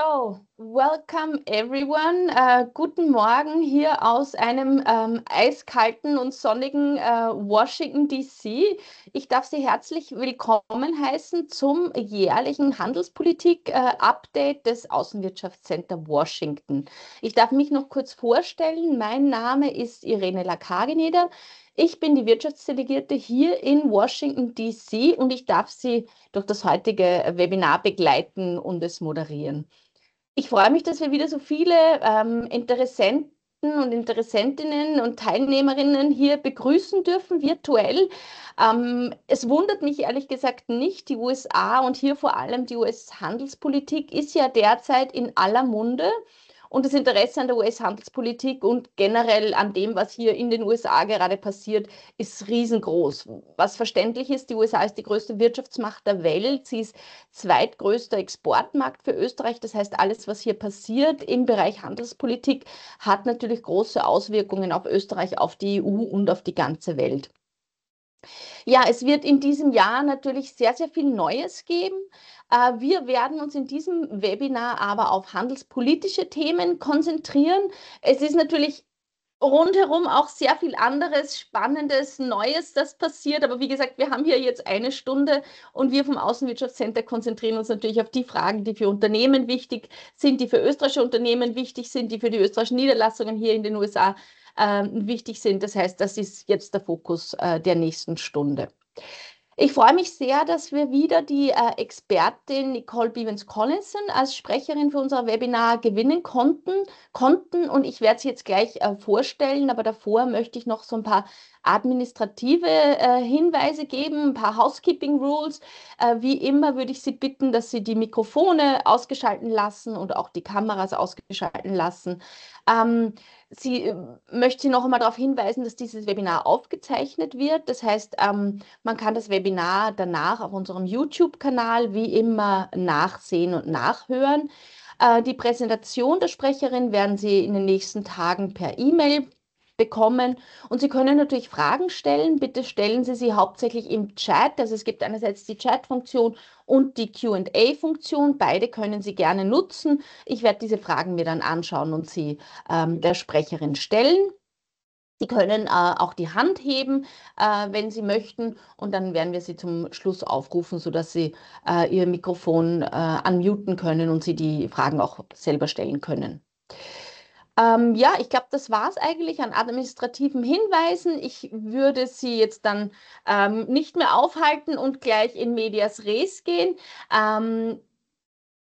So, welcome everyone. Guten Morgen hier aus einem eiskalten und sonnigen Washington DC. Ich darf Sie herzlich willkommen heißen zum jährlichen Handelspolitik-Update des Außenwirtschaftscenter Washington. Ich darf mich noch kurz vorstellen. Mein Name ist Irene Lakageneder. Ich bin die Wirtschaftsdelegierte hier in Washington DC und ich darf Sie durch das heutige Webinar begleiten und es moderieren. Ich freue mich, dass wir wieder so viele Interessenten und Interessentinnen und Teilnehmerinnen hier begrüßen dürfen, virtuell. Es wundert mich ehrlich gesagt nicht, die USA und hier vor allem die US-Handelspolitik ist ja derzeit in aller Munde. Und das Interesse an der US-Handelspolitik und generell an dem, was hier in den USA gerade passiert, ist riesengroß. Was verständlich ist, die USA ist die größte Wirtschaftsmacht der Welt. Sie ist zweitgrößter Exportmarkt für Österreich. Das heißt, alles, was hier passiert im Bereich Handelspolitik, hat natürlich große Auswirkungen auf Österreich, auf die EU und auf die ganze Welt. Ja, es wird in diesem Jahr natürlich sehr, sehr viel Neues geben. Wir werden uns in diesem Webinar aber auf handelspolitische Themen konzentrieren. Es ist natürlich rundherum auch sehr viel anderes, Spannendes, Neues, das passiert. Aber wie gesagt, wir haben hier jetzt eine Stunde und wir vom Außenwirtschaftscenter konzentrieren uns natürlich auf die Fragen, die für Unternehmen wichtig sind, die für österreichische Unternehmen wichtig sind, die für die österreichischen Niederlassungen hier in den USA wichtig sind. Das heißt, das ist jetzt der Fokus der nächsten Stunde. Ich freue mich sehr, dass wir wieder die Expertin Nicole Bivens-Collinson als Sprecherin für unser Webinar gewinnen konnten. Und ich werde sie jetzt gleich vorstellen, aber davor möchte ich noch so ein paar administrative Hinweise geben, ein paar Housekeeping Rules. Wie immer würde ich Sie bitten, dass Sie die Mikrofone ausgeschalten lassen und auch die Kameras ausgeschalten lassen. Möchte Sie noch einmal darauf hinweisen, dass dieses Webinar aufgezeichnet wird. Das heißt, man kann das Webinar danach auf unserem YouTube-Kanal wie immer nachsehen und nachhören. Die Präsentation der Sprecherin werden Sie in den nächsten Tagen per E-Mail bekommen. Und Sie können natürlich Fragen stellen. Bitte stellen Sie sie hauptsächlich im Chat. Also es gibt einerseits die Chat-Funktion und die Q&A-Funktion. Beide können Sie gerne nutzen. Ich werde diese Fragen mir dann anschauen und sie der Sprecherin stellen. Sie können auch die Hand heben, wenn Sie möchten, und dann werden wir Sie zum Schluss aufrufen, sodass Sie Ihr Mikrofon unmuten können und Sie die Fragen auch selber stellen können. Ja, ich glaube, das war es eigentlich an administrativen Hinweisen. Ich würde Sie jetzt dann nicht mehr aufhalten und gleich in medias res gehen.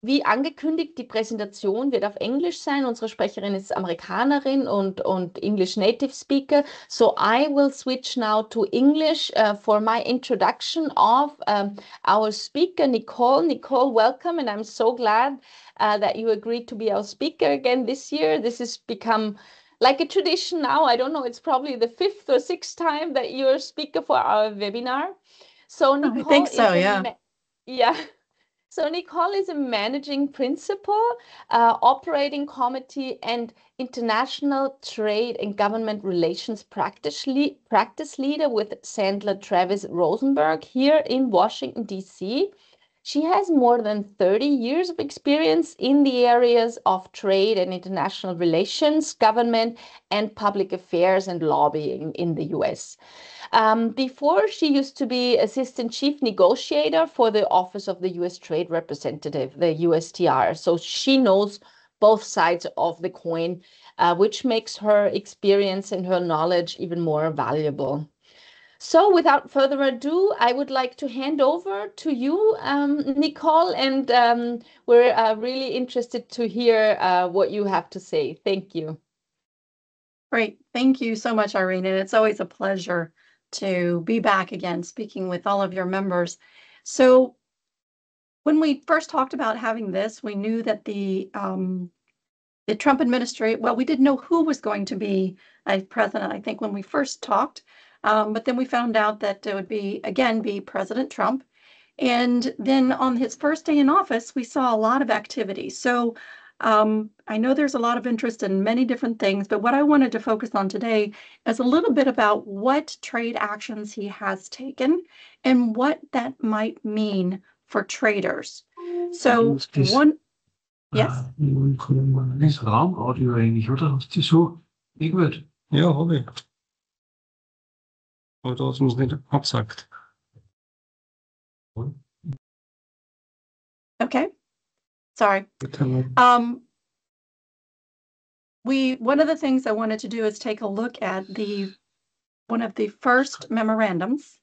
Wie angekündigt, die Präsentation wird auf Englisch sein. Unsere Sprecherin ist Amerikanerin und English Native Speaker. So I will switch now to English for my introduction of our speaker, Nicole. Nicole, welcome, and I'm so glad that you agreed to be our speaker again this year. This has become like a tradition now. I don't know, it's probably the 5th or 6th time that you're a speaker for our webinar. So Nicole, I think so, yeah. Yeah. So Nicole is a managing principal, operating committee, and international trade and government relations practice leader with Sandler Travis Rosenberg here in Washington, D.C. She has more than 30 years of experience in the areas of trade and international relations, government, and public affairs and lobbying in the U.S. Before, she used to be Assistant Chief Negotiator for the Office of the U.S. Trade Representative, the USTR. So she knows both sides of the coin, which makes her experience and her knowledge even more valuable. So without further ado, I would like to hand over to you, Nicole, and we're really interested to hear what you have to say. Thank you. Great. Thank you so much, Irene. And it's always a pleasure to be back again speaking with all of your members. So when we first talked about having this, we knew that the Trump administration, well, we didn't know who was going to be a president, I think, when we first talked. But then we found out that it would be President Trump. And then on his first day in office, we saw a lot of activity. So I know there's a lot of interest in many different things, but what I wanted to focus on today is a little bit about what trade actions he has taken and what that might mean for traders. So Yes. Das Raumaudio eigentlich, oder? Hast du so gehört? Ja, habe ich. Aber da hast du es nicht absagt. Okay. Sorry. One of the things I wanted to do is take a look at one of the first memorandums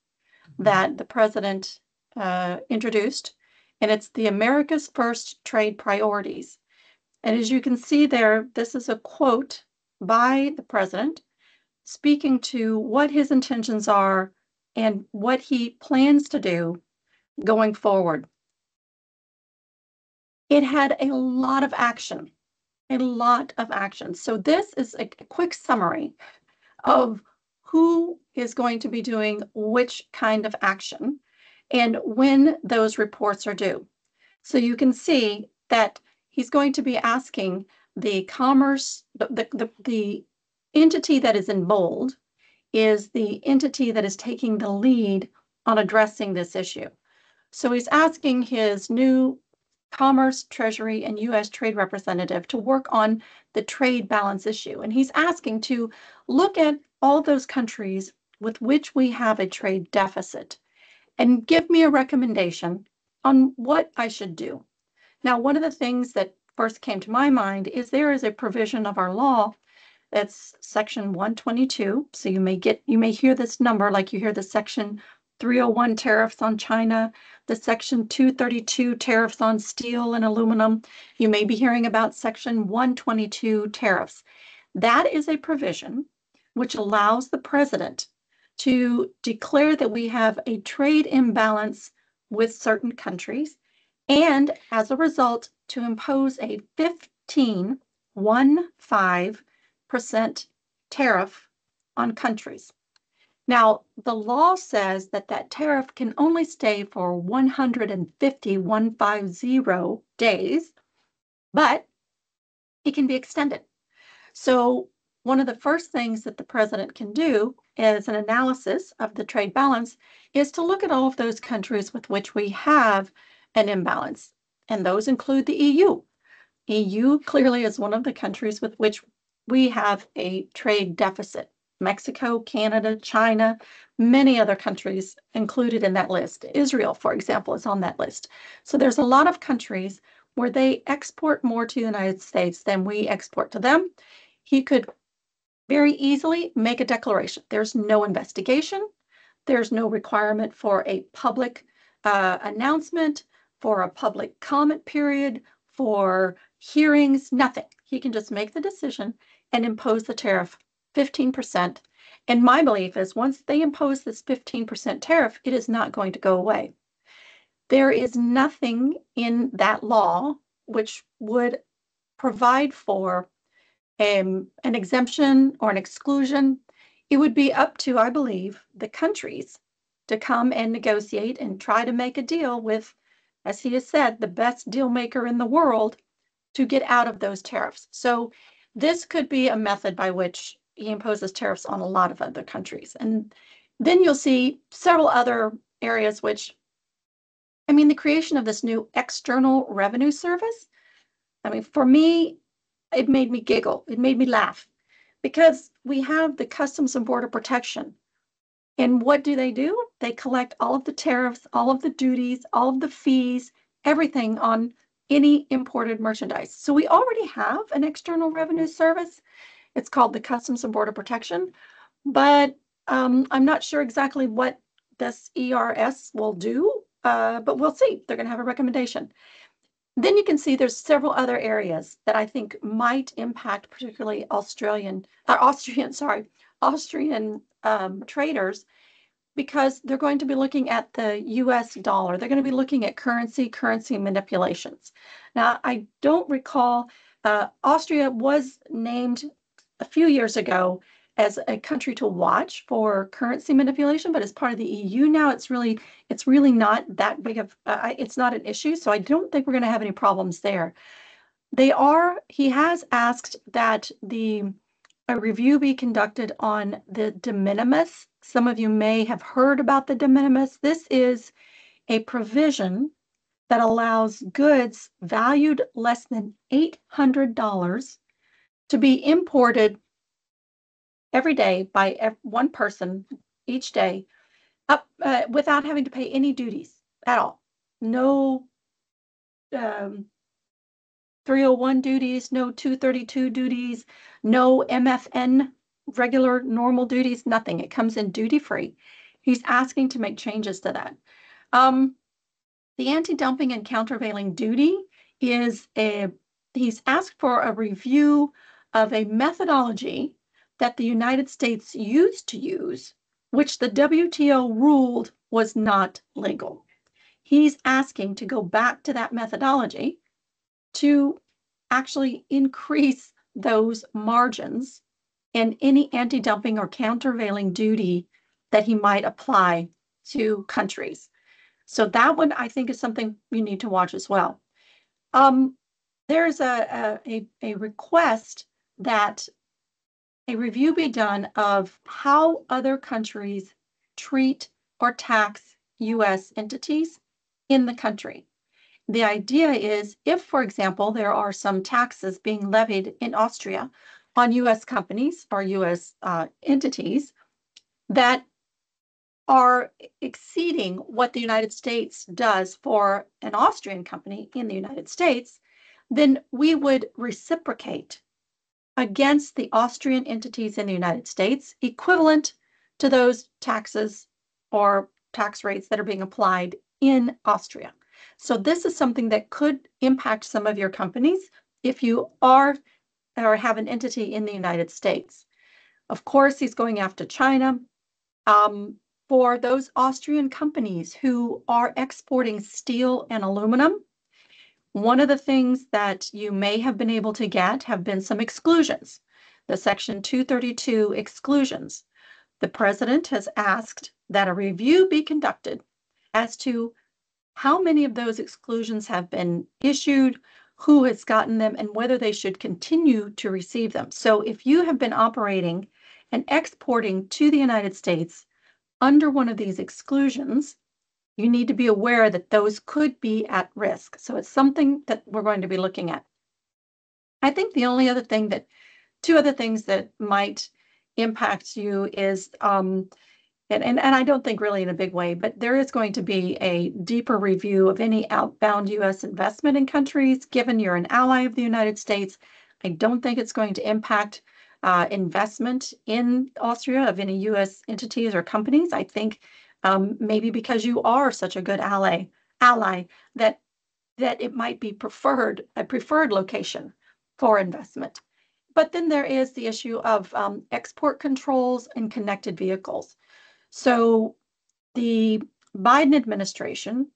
that the president introduced, and it's the America's First Trade Priorities. And as you can see there, this is a quote by the president speaking to what his intentions are and what he plans to do going forward. It had a lot of action, a lot of action. So this is a quick summary of who is going to be doing which kind of action and when those reports are due. So you can see that he's going to be asking the commerce, the entity that is in bold is the entity that is taking the lead on addressing this issue. So he's asking his new Commerce, Treasury, and U.S. Trade Representative to work on the trade balance issue. And he's asking to look at all those countries with which we have a trade deficit and give me a recommendation on what I should do. Now, one of the things that first came to my mind is there is a provision of our law that's section 122. So you may hear this number like you hear the section 301 tariffs on China, the section 232 tariffs on steel and aluminum. You may be hearing about section 122 tariffs. That is a provision which allows the president to declare that we have a trade imbalance with certain countries, and as a result, to impose a 15% tariff on countries. Now, the law says that that tariff can only stay for 150 days, but it can be extended. So one of the first things that the president can do as an analysis of the trade balance is to look at all of those countries with which we have an imbalance, and those include the EU. EU clearly is one of the countries with which we have a trade deficit. Mexico, Canada, China, many other countries included in that list. Israel, for example, is on that list. So there's a lot of countries where they export more to the United States than we export to them. He could very easily make a declaration. There's no investigation. There's no requirement for a public announcement, for a public comment period, for hearings, nothing. He can just make the decision and impose the tariff 15%. And my belief is once they impose this 15% tariff, it is not going to go away. There is nothing in that law which would provide for an exemption or an exclusion. It would be up to, I believe, the countries to come and negotiate and try to make a deal with, as he has said, the best deal maker in the world to get out of those tariffs. So this could be a method by which he imposes tariffs on a lot of other countries. And then you'll see several other areas which, I mean, the creation of this new external revenue service, I mean, for me, it made me giggle. It made me laugh because we have the Customs and Border Protection. And what do? They collect all of the tariffs, all of the duties, all of the fees, everything on any imported merchandise. So we already have an external revenue service. It's called the Customs and Border Protection, but I'm not sure exactly what this ERS will do, but we'll see. They're going to have a recommendation. Then you can see there's several other areas that I think might impact particularly Austrian traders, because they're going to be looking at the US dollar. They're going to be looking at currency manipulations. Now, I don't recall, Austria was named a few years ago as a country to watch for currency manipulation, but as part of the EU now, it's really not that big of, it's not an issue. So I don't think we're going to have any problems there. He has asked that a review be conducted on the de minimis. Some of you may have heard about the de minimis. This is a provision that allows goods valued less than $800 to be imported every day by one person each day without having to pay any duties at all. No 301 duties, no 232 duties, no MFN, regular normal duties, nothing. It comes in duty-free. He's asking to make changes to that. The anti-dumping and countervailing duty is he's asked for a review of a methodology that the United States used to use, which the WTO ruled was not legal. He's asking to go back to that methodology to actually increase those margins and any anti-dumping or countervailing duty that he might apply to countries. So that one, I think, is something you need to watch as well. There's a request that a review be done of how other countries treat or tax U.S. entities in the country. The idea is if, for example, there are some taxes being levied in Austria on U.S. companies or U.S. Entities that are exceeding what the United States does for an Austrian company in the United States, then we would reciprocate against the Austrian entities in the United States, equivalent to those taxes or tax rates that are being applied in Austria. So this is something that could impact some of your companies if you are or have an entity in the United States. Of course, he's going after China. For those Austrian companies who are exporting steel and aluminum, one of the things that you may have been able to get have been some exclusions, the Section 232 exclusions. The president has asked that a review be conducted as to how many of those exclusions have been issued, who has gotten them, and whether they should continue to receive them. So if you have been operating and exporting to the United States under one of these exclusions, you need to be aware that those could be at risk. So it's something that we're going to be looking at. I think the only other thing two other things that might impact you is, and I don't think really in a big way, but there is going to be a deeper review of any outbound U.S. investment in countries, given you're an ally of the United States. I don't think it's going to impact investment in Austria of any U.S. entities or companies. I think maybe because you are such a good ally that it might be a preferred location for investment. But then there is the issue of export controls and connected vehicles. So the Biden administration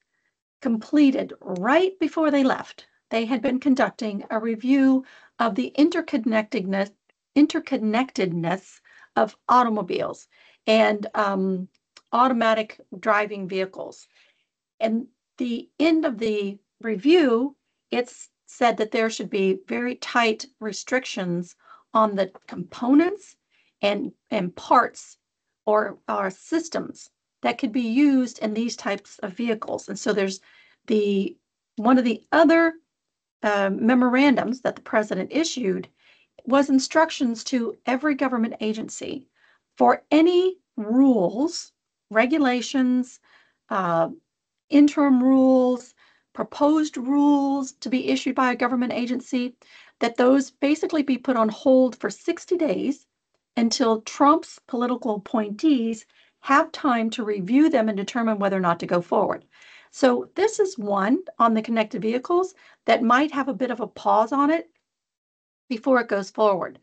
completed right before they left. They had been conducting a review of the interconnectedness of automobiles and automatic driving vehicles. And the end of the review, it's said that there should be very tight restrictions on the components and parts or systems that could be used in these types of vehicles. And so there's one of the other memorandums that the president issued was instructions to every government agency for any rules, regulations, interim rules, proposed rules to be issued by a government agency, that those basically be put on hold for 60 days until Trump's political appointees have time to review them and determine whether or not to go forward. So this is one on the connected vehicles that might have a bit of a pause on it before it goes forward.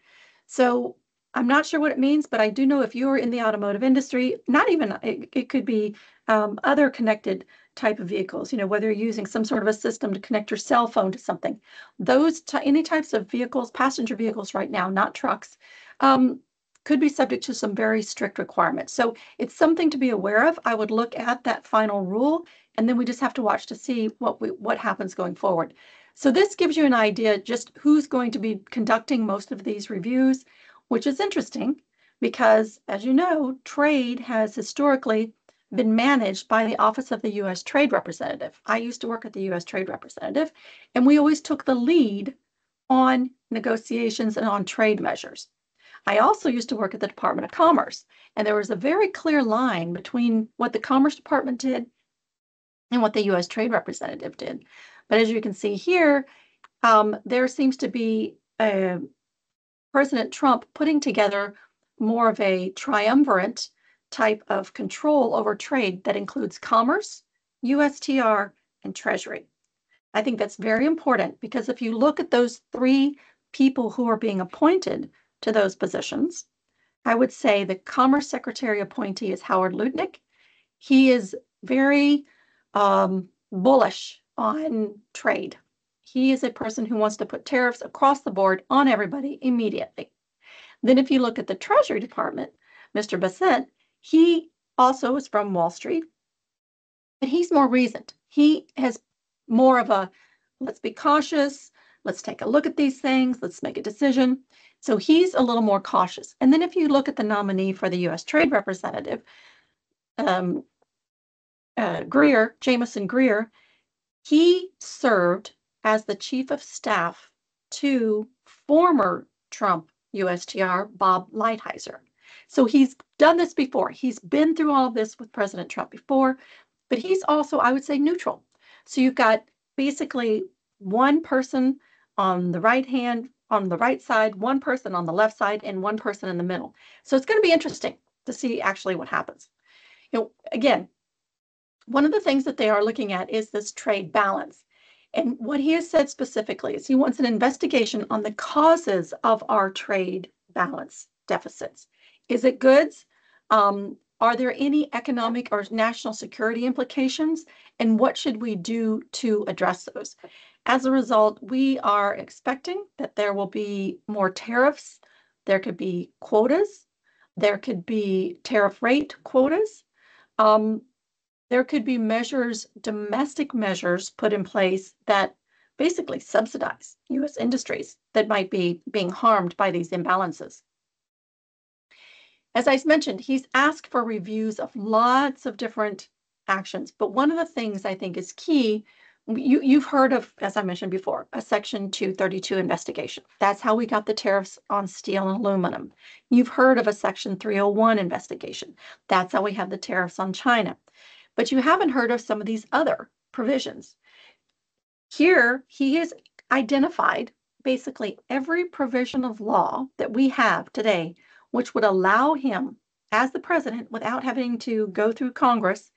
So I'm not sure what it means, but I do know if you're in the automotive industry, not even, it could be other connected type of vehicles, whether you're using some sort of a system to connect your cell phone to something. Those any types of vehicles, passenger vehicles right now, not trucks, could be subject to some very strict requirements. So it's something to be aware of. I would look at that final rule, and then we just have to watch to see what happens going forward. So this gives you an idea just who's going to be conducting most of these reviews, which is interesting because, as you know, trade has historically been managed by the Office of the U.S. Trade Representative. I used to work at the U.S. Trade Representative, and we always took the lead on negotiations and on trade measures. I also used to work at the Department of Commerce, and there was a very clear line between what the Commerce Department did and what the U.S. Trade Representative did. But as you can see here, there seems to be President Trump putting together more of a triumvirate type of control over trade that includes commerce, USTR, and Treasury. I think that's very important because if you look at those three people who are being appointed to those positions, I would say the Commerce Secretary appointee is Howard Lutnick. He is very bullish on trade. He is a person who wants to put tariffs across the board on everybody immediately. Then if you look at the Treasury Department, Mr. Bassett, he also is from Wall Street, but he's more reasoned. He has more of a, let's be cautious, let's take a look at these things, let's make a decision. So he's a little more cautious. And then if you look at the nominee for the U.S. Trade Representative, Jamison Greer, he served as the chief of staff to former Trump USTR, Bob Lighthizer. So he's done this before. He's been through all of this with President Trump before, but he's also, I would say, neutral. So you've got basically one person on the right side, one person on the left side, and one person in the middle. So it's going to be interesting to see actually what happens. Again, one of the things that they are looking at is this trade balance. And what he has said specifically is he wants an investigation on the causes of our trade balance deficits. Is it goods? Are there any economic or national security implications? And what should we do to address those? As a result, we are expecting that there will be more tariffs. There could be quotas. There could be tariff rate quotas. There could be measures, domestic measures put in place that basically subsidize U.S. industries that might be being harmed by these imbalances. As I mentioned, he's asked for reviews of lots of different actions, but one of the things I think is key, you've heard of, as I mentioned before, a Section 232 investigation. That's how we got the tariffs on steel and aluminum. You've heard of a Section 301 investigation. That's how we have the tariffs on China. But you haven't heard of some of these other provisions. Here, he has identified basically every provision of law that we have today, which would allow him, as the president, without having to go through Congress,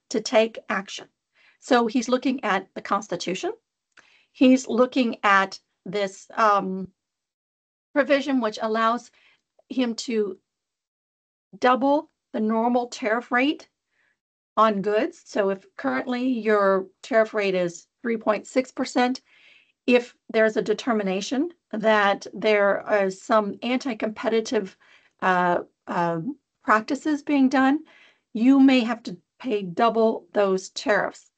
to take action. So he's looking at the Constitution. He's looking at this provision which allows him to double the normal tariff rate on goods. So if currently your tariff rate is 3.6%, if there's a determination that there is some anti-competitive practices being done, you may have to pay double those tariffs.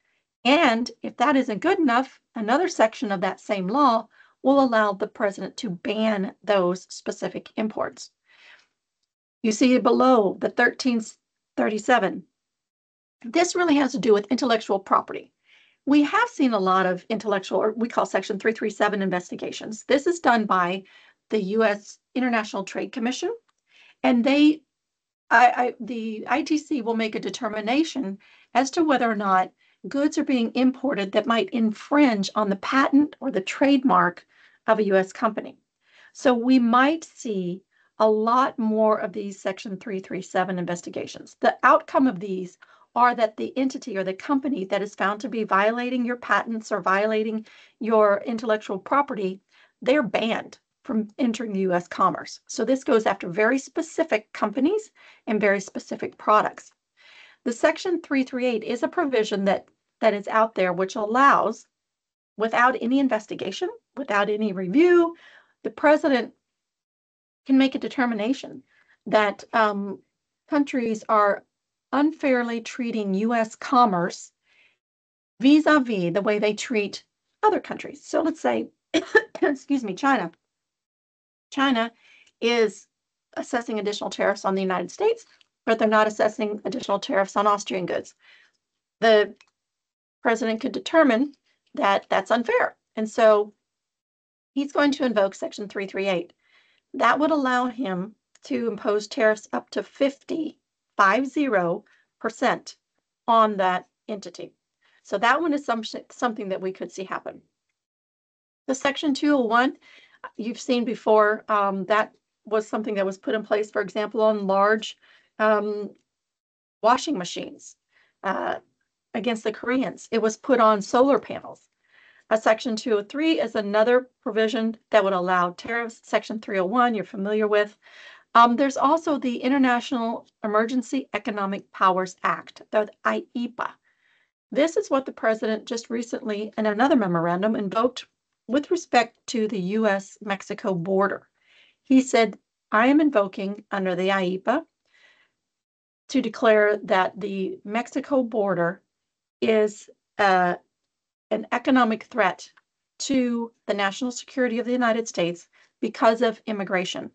And if that isn't good enough, another section of that same law will allow the president to ban those specific imports. You see below the 1337. This really has to do with intellectual property. We have seen a lot of intellectual, or we call Section 337 investigations. This is done by the U.S. International Trade Commission, and the ITC will make a determination as to whether or not goods are being imported that might infringe on the patent or the trademark of a U.S. company. So we might see a lot more of these Section 337 investigations. The outcome of these are that the entity or the company that is found to be violating your patents or violating your intellectual property, they're banned from entering the U.S. commerce. So this goes after very specific companies and very specific products. The Section 338 is a provision that is out there which allows, without any investigation, without any review, the president can make a determination that countries are unfairly treating U.S. commerce vis-a-vis the way they treat other countries. So let's say, excuse me, China. China is assessing additional tariffs on the United States, but they're not assessing additional tariffs on Austrian goods. The president could determine that that's unfair. And so he's going to invoke Section 338. That would allow him to impose tariffs up to 50% on that entity. So that one is something that we could see happen. The Section 201, you've seen before, that was something that was put in place, for example, on large washing machines against the Koreans. It was put on solar panels. Section 203 is another provision that would allow tariffs. Section 301, you're familiar with. There's also the International Emergency Economic Powers Act, the IEPA. This is what the president just recently, in another memorandum, invoked with respect to the US-Mexico border. He said, I am invoking under the IEPA to declare that the Mexico border is an economic threat to the national security of the United States because of immigration.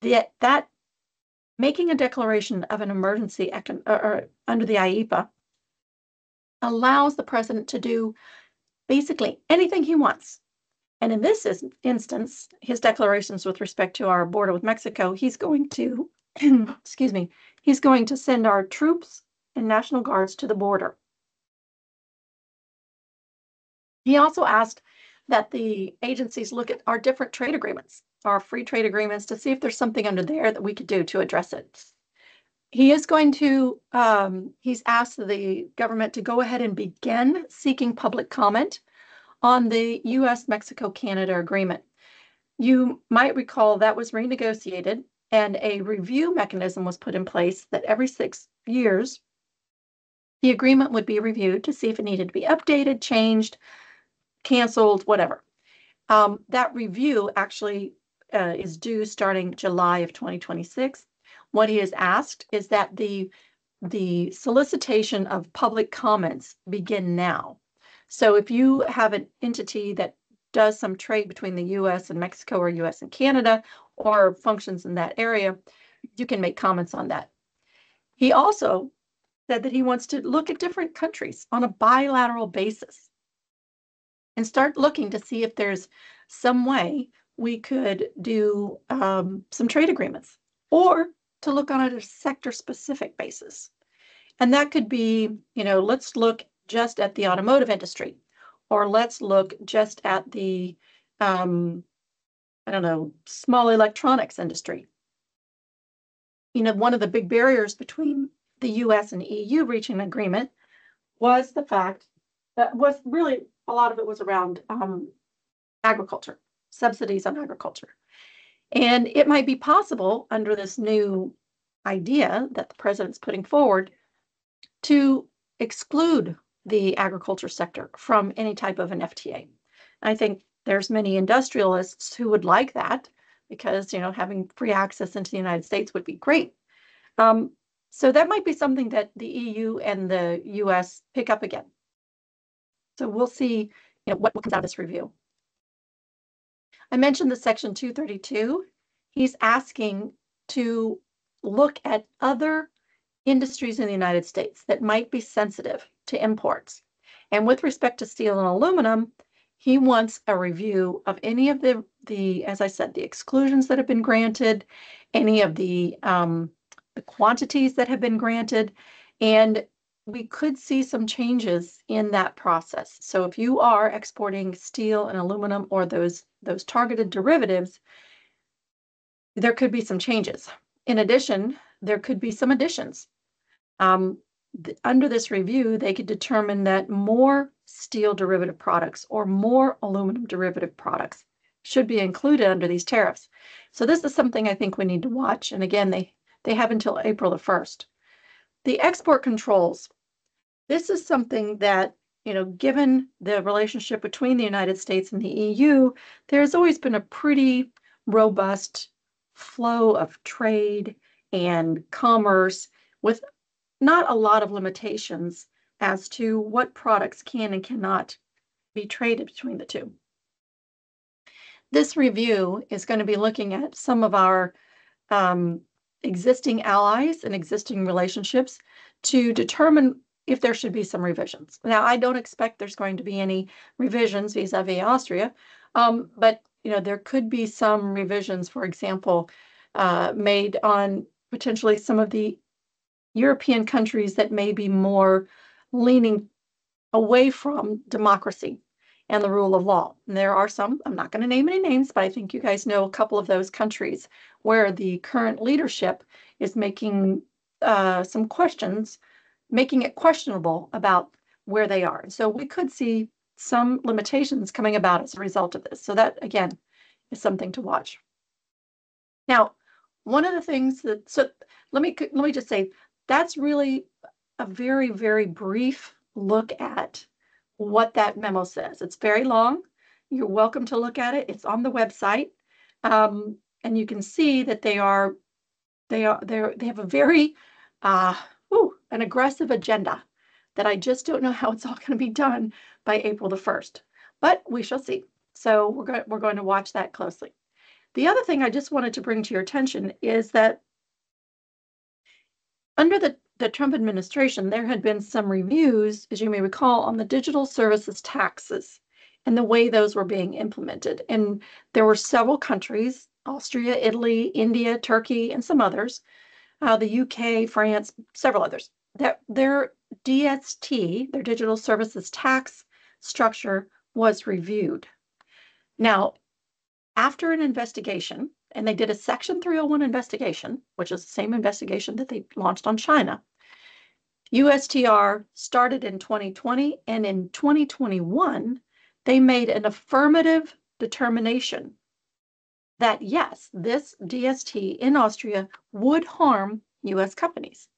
That making a declaration of an emergency under the IEPA allows the president to do basically anything he wants. And in this instance, his declarations with respect to our border with Mexico, he's going to, excuse me, he's going to send our troops and National Guards to the border. He also asked that the agencies look at our different trade agreements, our free trade agreements, to see if there's something under there that we could do to address it. He is going to, he's asked the government to go ahead and begin seeking public comment on the US-Mexico-Canada agreement. You might recall that was renegotiated and a review mechanism was put in place that every 6 years, the agreement would be reviewed to see if it needed to be updated, changed, canceled, whatever. That review actually is due starting July of 2026. What he has asked is that the solicitation of public comments begin now. So if you have an entity that does some trade between the US and Mexico or US and Canada or functions in that area, you can make comments on that. He also said that he wants to look at different countries on a bilateral basis and start looking to see if there's some way we could do some trade agreements, or to look on a sector-specific basis. And that could be, you know, let's look just at the automotive industry, or let's look just at the, I don't know, small electronics industry. You know, one of the big barriers between the US and EU reaching an agreement was the fact that was really, a lot of it was around agriculture, subsidies on agriculture. And it might be possible under this new idea that the president's putting forward to exclude the agriculture sector from any type of an FTA. I think there's many industrialists who would like that because, you know, having free access into the United States would be great. So that might be something that the EU and the US pick up again. So we'll see, you know, what comes out of this review. I mentioned the Section 232. He's asking to look at other industries in the United States that might be sensitive to imports. And with respect to steel and aluminum, he wants a review of any of the, as I said, the exclusions that have been granted, any of the quantities that have been granted, and we could see some changes in that process. So if you are exporting steel and aluminum or those targeted derivatives, there could be some changes. In addition, there could be some additions. Under this review, they could determine that more steel derivative products or more aluminum derivative products should be included under these tariffs. So this is something I think we need to watch. And again, they have until April the 1st. The export controls. This is something that, you know, given the relationship between the United States and the EU, there's always been a pretty robust flow of trade and commerce with not a lot of limitations as to what products can and cannot be traded between the two. This review is going to be looking at some of our existing allies and existing relationships to determine if there should be some revisions. Now, I don't expect there's going to be any revisions vis-a-vis Austria, but there could be some revisions, for example, made on potentially some of the European countries that may be more leaning away from democracy and the rule of law. And there are some, I'm not going to name any names, but I think you guys know a couple of those countries where the current leadership is making some questions, making it questionable about where they are. And so we could see some limitations coming about as a result of this. So that, again, is something to watch. Now, one of the things that, so let me just say, that's really a very, very brief look at what that memo says. It's very long. You're welcome to look at it. It's on the website. And you can see that they have a very an aggressive agenda that I just don't know how it's all going to be done by April the 1st, but we shall see. So we're going to watch that closely. The other thing I just wanted to bring to your attention is that under the Trump administration, there had been some reviews, as you may recall, on the digital services taxes and the way those were being implemented. And there were several countries, Austria, Italy, India, Turkey, and some others, the UK, France, several others, that their DST, their digital services tax structure, was reviewed. Now, after an investigation, and they did a Section 301 investigation, which is the same investigation that they launched on China, USTR started in 2020, and in 2021, they made an affirmative determination that, yes, this DST in Austria would harm U.S. companies.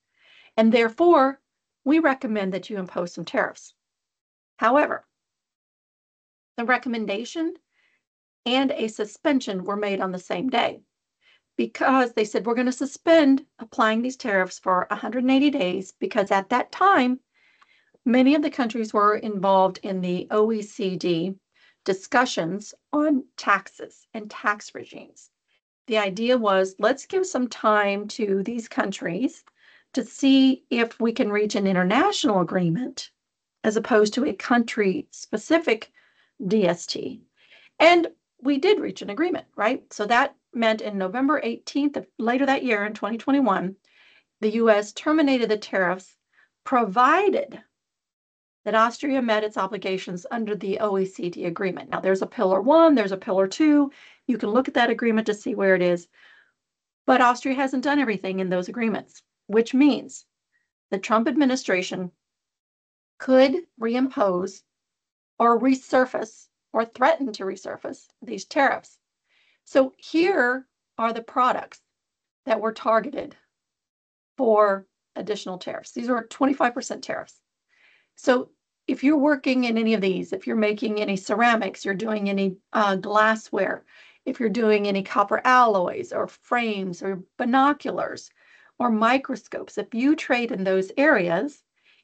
And therefore, we recommend that you impose some tariffs. However, the recommendation and a suspension were made on the same day because they said, we're going to suspend applying these tariffs for 180 days because at that time, many of the countries were involved in the OECD discussions on taxes and tax regimes. The idea was, let's give some time to these countries to see if we can reach an international agreement as opposed to a country-specific DST. And we did reach an agreement, right? So that meant in November 18th, later that year in 2021, the US terminated the tariffs, provided that Austria met its obligations under the OECD agreement. Now, there's a Pillar 1, there's a Pillar 2. You can look at that agreement to see where it is. But Austria hasn't done everything in those agreements, which means the Trump administration could reimpose or resurface or threaten to resurface these tariffs. So here are the products that were targeted for additional tariffs. These are 25% tariffs. So if you're working in any of these, if you're making any ceramics, you're doing any glassware, if you're doing any copper alloys or frames or binoculars or microscopes, if you trade in those areas,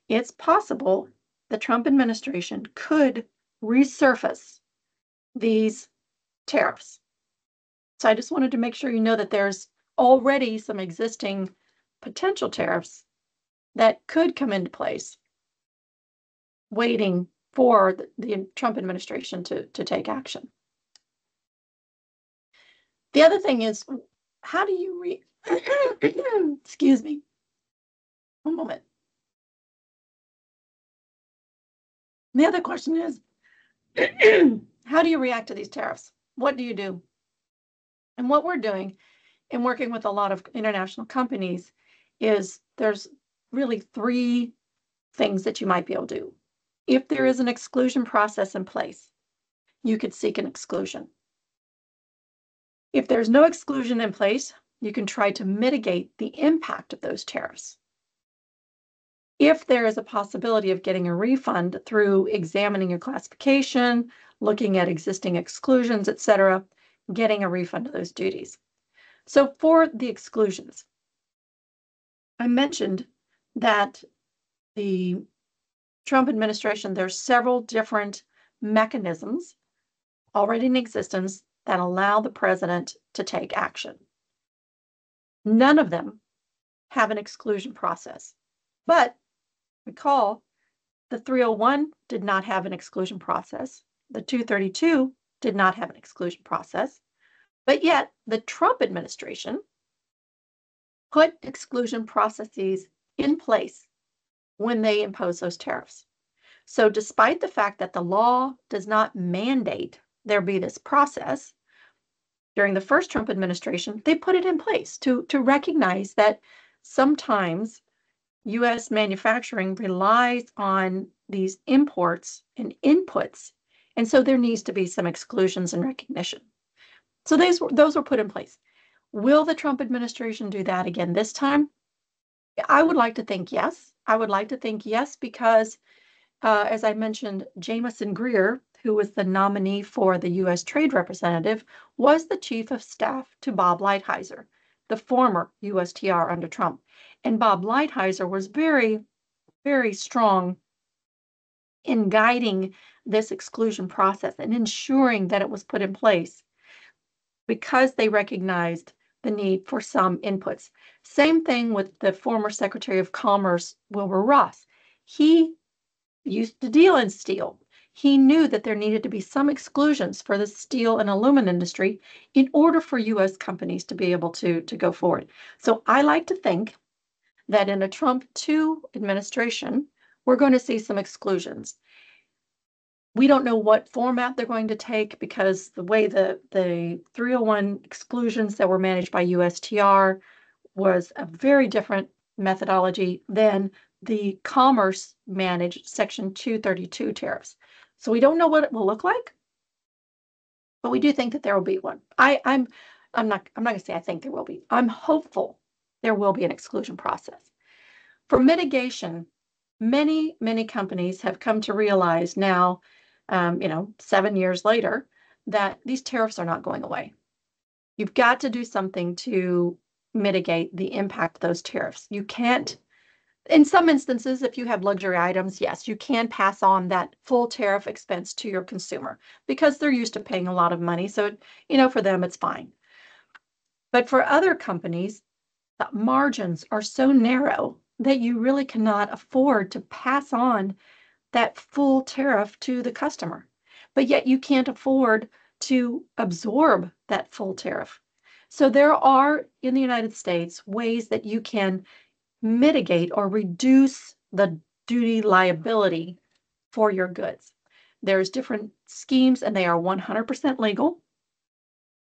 it's possible the Trump administration could resurface these tariffs. So I just wanted to make sure you know that there's already some existing potential tariffs that could come into place, waiting for the Trump administration to take action. The other thing is, how do you excuse me, one moment. The other question is, how do you react to these tariffs? What do you do? And what we're doing in working with a lot of international companies is there's really three things that you might be able to do. If there is an exclusion process in place, you could seek an exclusion. If there's no exclusion in place, you can try to mitigate the impact of those tariffs. If there is a possibility of getting a refund through examining your classification, looking at existing exclusions, etc., getting a refund of those duties. So for the exclusions, I mentioned that the Trump administration, there's several different mechanisms already in existence that allow the president to take action. None of them have an exclusion process. But recall, the 301 did not have an exclusion process. The 232 did not have an exclusion process. But yet, the Trump administration put exclusion processes in place when they impose those tariffs. So despite the fact that the law does not mandate there be this process, during the first Trump administration, they put it in place to recognize that sometimes U.S. manufacturing relies on these imports and inputs, and so there needs to be some exclusions and recognition. So those were put in place. Will the Trump administration do that again this time? I would like to think yes. I would like to think yes because, as I mentioned, Jamieson Greer, who was the nominee for the U.S. Trade Representative, was the chief of staff to Bob Lighthizer, the former USTR under Trump. And Bob Lighthizer was very, very strong in guiding this exclusion process and ensuring that it was put in place because they recognized the need for some inputs. Same thing with the former Secretary of Commerce, Wilbur Ross. He used to deal in steel. He knew that there needed to be some exclusions for the steel and aluminum industry in order for U.S. companies to be able to go forward. So I like to think that in a Trump 2 administration, we're going to see some exclusions. We don't know what format they're going to take because the way the 301 exclusions that were managed by USTR was a very different methodology than the Commerce managed Section 232 tariffs. So we don't know what it will look like, but we do think that there will be one. I'm not going to say I think there will be. I'm hopeful there will be an exclusion process. For mitigation, many companies have come to realize now, 7 years later, that these tariffs are not going away. You've got to do something to mitigate the impact of those tariffs. You can't, in some instances, if you have luxury items, yes, you can pass on that full tariff expense to your consumer because they're used to paying a lot of money. So, for them, it's fine. But for other companies, the margins are so narrow that you really cannot afford to pass on that full tariff to the customer. But yet you can't afford to absorb that full tariff. So there are, in the United States, ways that you can mitigate or reduce the duty liability for your goods. There's different schemes, and they are 100% legal.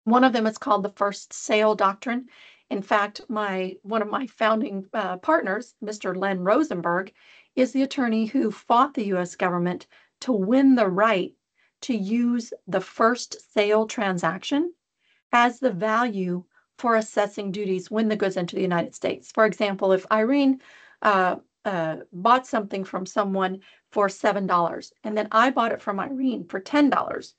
One of them is called the first sale doctrine. In fact, one of my founding partners, Mr. Len Rosenberg, is the attorney who fought the U.S. government to win the right to use the first sale transaction as the value for assessing duties when the goods enter the United States. For example, if Irene bought something from someone for $7, and then I bought it from Irene for $10,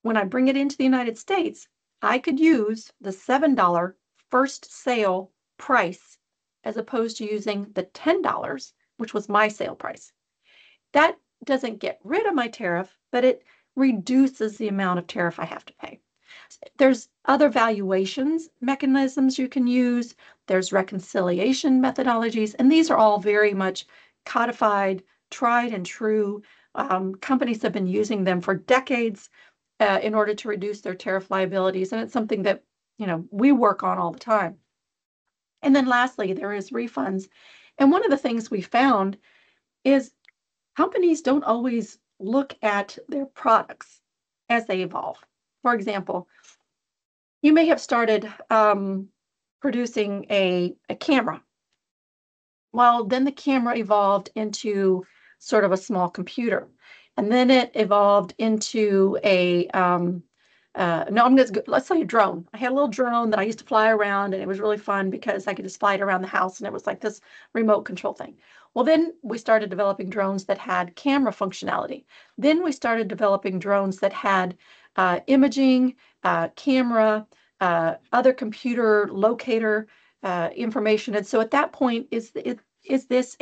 when I bring it into the United States, I could use the $7 first sale price as opposed to using the $10, which was my sale price. That doesn't get rid of my tariff, but it reduces the amount of tariff I have to pay. There's other valuations mechanisms you can use. There's reconciliation methodologies, and these are all very much codified, tried and true. Companies have been using them for decades in order to reduce their tariff liabilities, and it's something that we work on all the time. And then lastly, there is refunds. And one of the things we found is companies don't always look at their products as they evolve. For example, you may have started producing a camera. Well, then the camera evolved into sort of a small computer. And then it evolved into let's say a drone. I had a little drone that I used to fly around, and it was really fun because I could just fly it around the house, and it was like this remote control thing. Well, then we started developing drones that had camera functionality. Then we started developing drones that had imaging, camera, other computer locator information. And so at that point, is this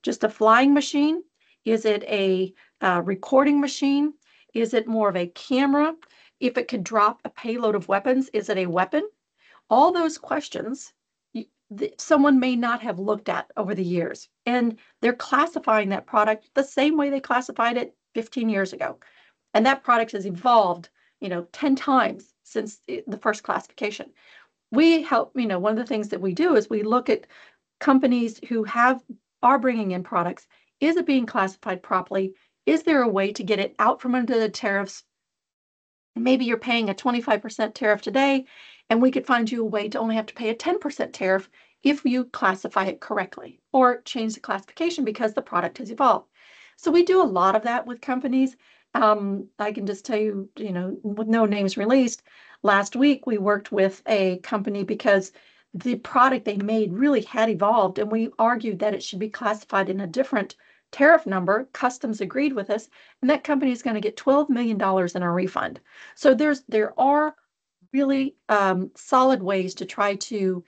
just a flying machine? Is it a recording machine? Is it more of a camera? If it could drop a payload of weapons, is it a weapon? All those questions someone may not have looked at over the years. And they're classifying that product the same way they classified it 15 years ago. And that product has evolved, 10 times since the first classification. We help, one of the things that we do is we look at companies who are bringing in products. Is it being classified properly? Is there a way to get it out from under the tariffs? Maybe you're paying a 25% tariff today, and we could find you a way to only have to pay a 10% tariff if you classify it correctly or change the classification because the product has evolved. So we do a lot of that with companies. I can just tell you, with no names released, last week we worked with a company because the product they made really had evolved, and we argued that it should be classified in a different tariff number. Customs agreed with us, and that company is going to get $12 million in a refund. So there are really solid ways to try to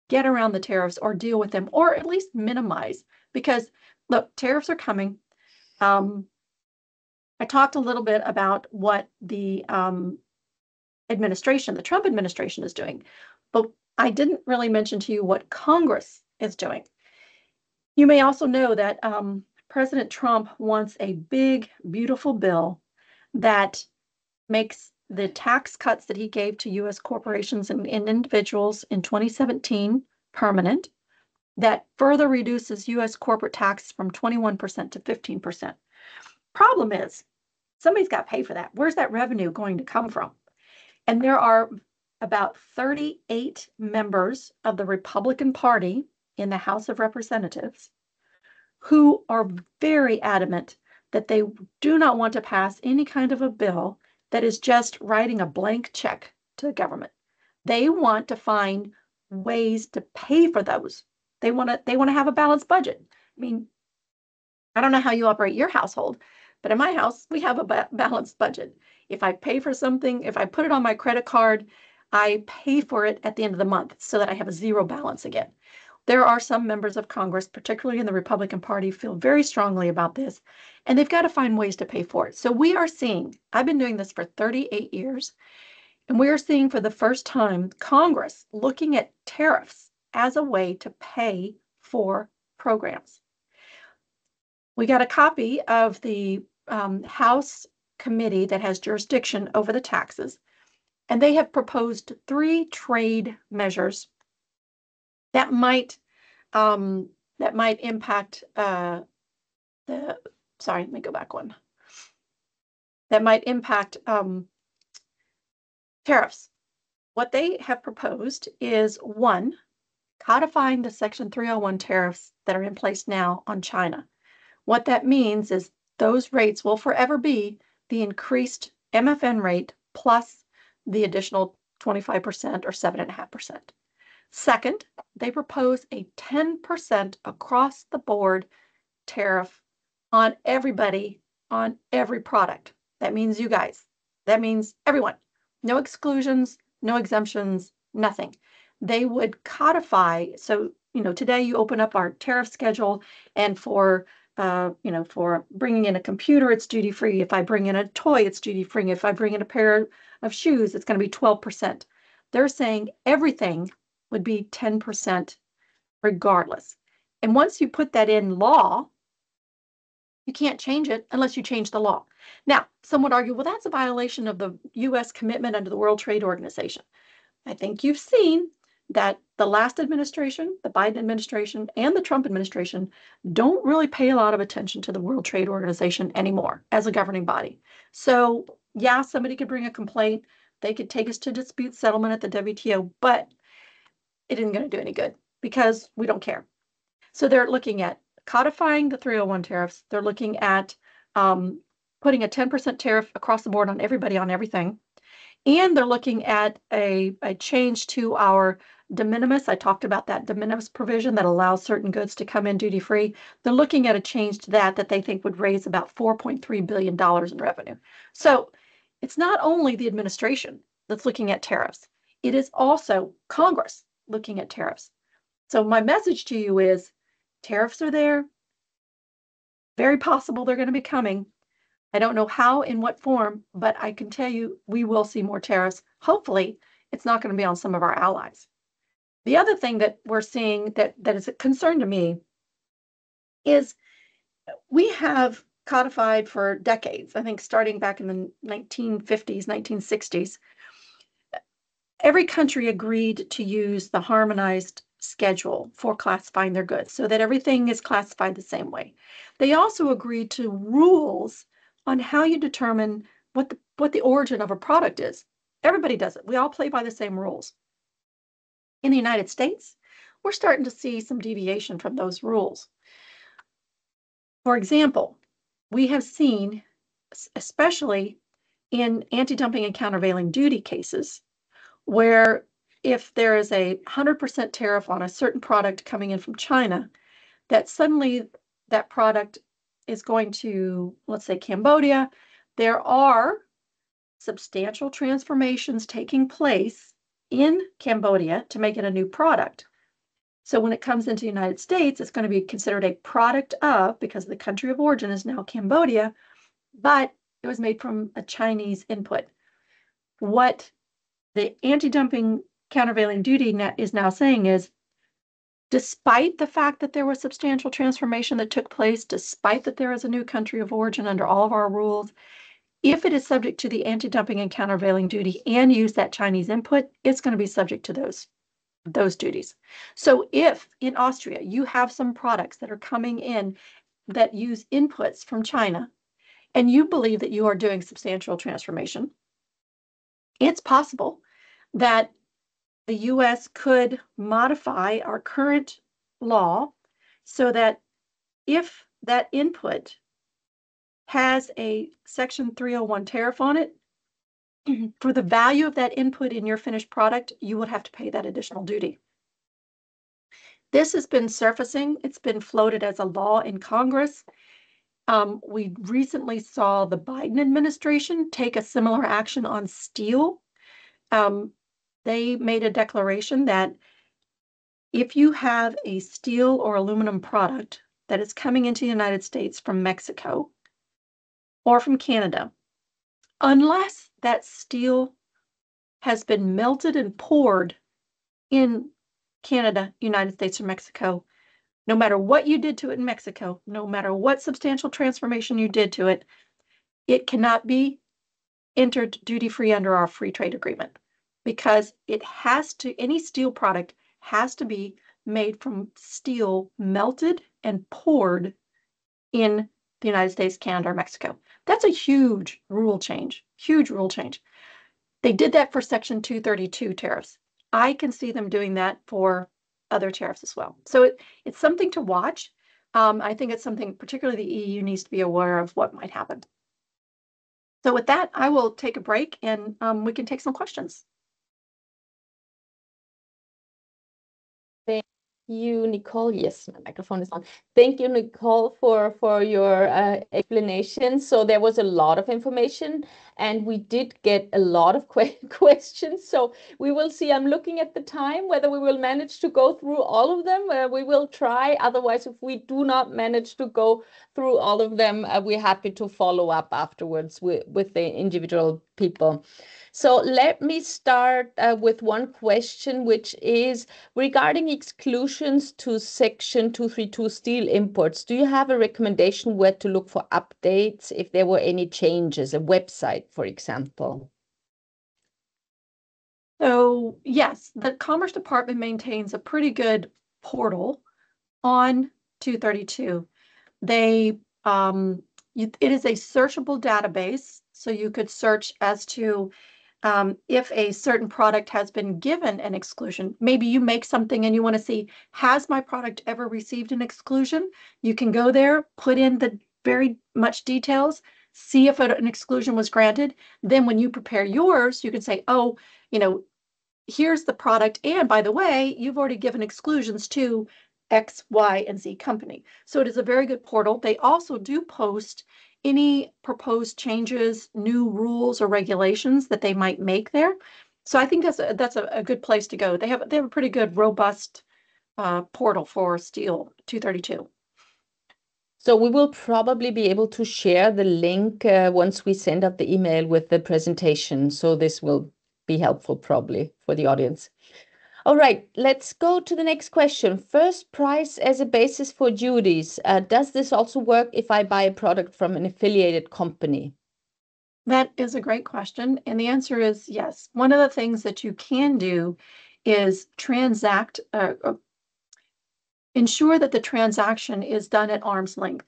get around the tariffs or deal with them, or at least minimize, because look, tariffs are coming. I talked a little bit about what the the Trump administration is doing, but I didn't really mention to you what Congress is doing. You may also know that President Trump wants a big, beautiful bill that makes the tax cuts that he gave to U.S. corporations and individuals in 2017 permanent, that further reduces U.S. corporate tax from 21% to 15%. Problem is, somebody's got to pay for that. Where's that revenue going to come from? And there are about 38 members of the Republican Party in the House of Representatives who are very adamant that they do not want to pass any kind of a bill that is just writing a blank check to the government. They want to find ways to pay for those. They want to have a balanced budget. I mean, I don't know how you operate your household, but in my house, we have a balanced budget. If I pay for something, if I put it on my credit card, I pay for it at the end of the month so that I have a zero balance again. There are some members of Congress, particularly in the Republican Party, feel very strongly about this, and they've got to find ways to pay for it. So we are seeing, I've been doing this for 38 years, and we are seeing for the first time Congress looking at tariffs as a way to pay for programs. We got a copy of the House committee that has jurisdiction over the taxes, and they have proposed 3 trade measures that might impact sorry, let me go back one. That might impact tariffs. What they have proposed is 1, codifying the Section 301 tariffs that are in place now on China. What that means is those rates will forever be the increased MFN rate plus the additional 25% or 7.5%. Second, they propose a 10% across the board tariff on everybody, on every product. That means you guys. That means everyone. No exclusions, no exemptions, nothing. They would codify. So, today you open up our tariff schedule, and for bringing in a computer, it's duty free. If I bring in a toy, it's duty free. If I bring in a pair of shoes, it's going to be 12%. They're saying everything would be 10% regardless. And once you put that in law, you can't change it unless you change the law. Now, some would argue, well, that's a violation of the U.S. commitment under the World Trade Organization. I think you've seen that the last administration, the Biden administration, and the Trump administration don't really pay a lot of attention to the World Trade Organization anymore as a governing body. So, yeah, somebody could bring a complaint. They could take us to dispute settlement at the WTO, but it isn't going to do any good because we don't care. So they're looking at codifying the 301 tariffs. They're looking at putting a 10% tariff across the board on everybody on everything. And they're looking at a change to our de minimis. I talked about that de minimis provision that allows certain goods to come in duty-free. They're looking at a change to that they think would raise about $4.3 billion in revenue. So it's not only the administration that's looking at tariffs. It is also Congress looking at tariffs. So my message to you is tariffs are there. Very possible they're going to be coming. I don't know how, in what form, but I can tell you we will see more tariffs. Hopefully, it's not going to be on some of our allies. The other thing that we're seeing that is a concern to me is we have codified for decades, I think starting back in the 1950s, 1960s, every country agreed to use the harmonized schedule for classifying their goods so that everything is classified the same way. They also agreed to rules on how you determine what the origin of a product is. Everybody does it. We all play by the same rules. In the United States, we're starting to see some deviation from those rules. For example, we have seen, especially in anti-dumping and countervailing duty cases, where if there is a 100% tariff on a certain product coming in from China, that suddenly that product is going to, let's say, Cambodia, there are substantial transformations taking place in Cambodia to make it a new product. So when it comes into the United States, it's going to be considered a product of, because the country of origin is now Cambodia, but it was made from a Chinese input. What the anti-dumping countervailing duty is now saying is, despite the fact that there was substantial transformation that took place, despite that there is a new country of origin under all of our rules, if it is subject to the anti-dumping and countervailing duty and use that Chinese input, it's going to be subject to those duties. So if in Austria you have some products that are coming in that use inputs from China, and you believe that you are doing substantial transformation, it's possible that the US could modify our current law so that if that input has a Section 301 tariff on it, for the value of that input in your finished product, you would have to pay that additional duty. This has been surfacing. It's been floated as a law in Congress. We recently saw the Biden administration take a similar action on steel. They made a declaration that if you have a steel or aluminum product that is coming into the United States from Mexico or from Canada, unless that steel has been melted and poured in Canada, United States, or Mexico, no matter what you did to it in Mexico, no matter what substantial transformation you did to it, it cannot be entered duty-free under our free trade agreement, because it has to, any steel product has to be made from steel melted and poured in the United States, Canada, or Mexico. That's a huge rule change, huge rule change. They did that for Section 232 tariffs. I can see them doing that for other tariffs as well. So it's something to watch. I think it's something particularly the EU needs to be aware of what might happen. So with that, I will take a break and we can take some questions. Thank you, Nicole. Yes, my microphone is on. Thank you, Nicole, for your explanation. So there was a lot of information, and we did get a lot of questions. So we will see. I'm looking at the time, whether we will manage to go through all of them. We will try. Otherwise, if we do not manage to go through all of them, we're happy to follow up afterwards with the individual people. So let me start with one question, which is regarding exclusions to Section 232 steel imports. Do you have a recommendation where to look for updates if there were any changes, a website, for example? So yes, the Commerce Department maintains a pretty good portal on 232. It is a searchable database, so you could search as to if a certain product has been given an exclusion. Maybe you make something and you want to see, has my product ever received an exclusion? You can go there, put in the very much details, see if an exclusion was granted. Then when you prepare yours, you can say, oh, here's the product. And by the way, you've already given exclusions to X, Y, and Z company. So it is a very good portal. They also do post any proposed changes, new rules or regulations that they might make there. So I think that's a good place to go. They have a pretty good, robust portal for steel 232. So we will probably be able to share the link once we send out the email with the presentation. So this will be helpful probably for the audience. All right, let's go to the next question. First price as a basis for duties. Does this also work if I buy a product from an affiliated company? That is a great question, and the answer is yes. One of the things that you can do is ensure that the transaction is done at arm's length.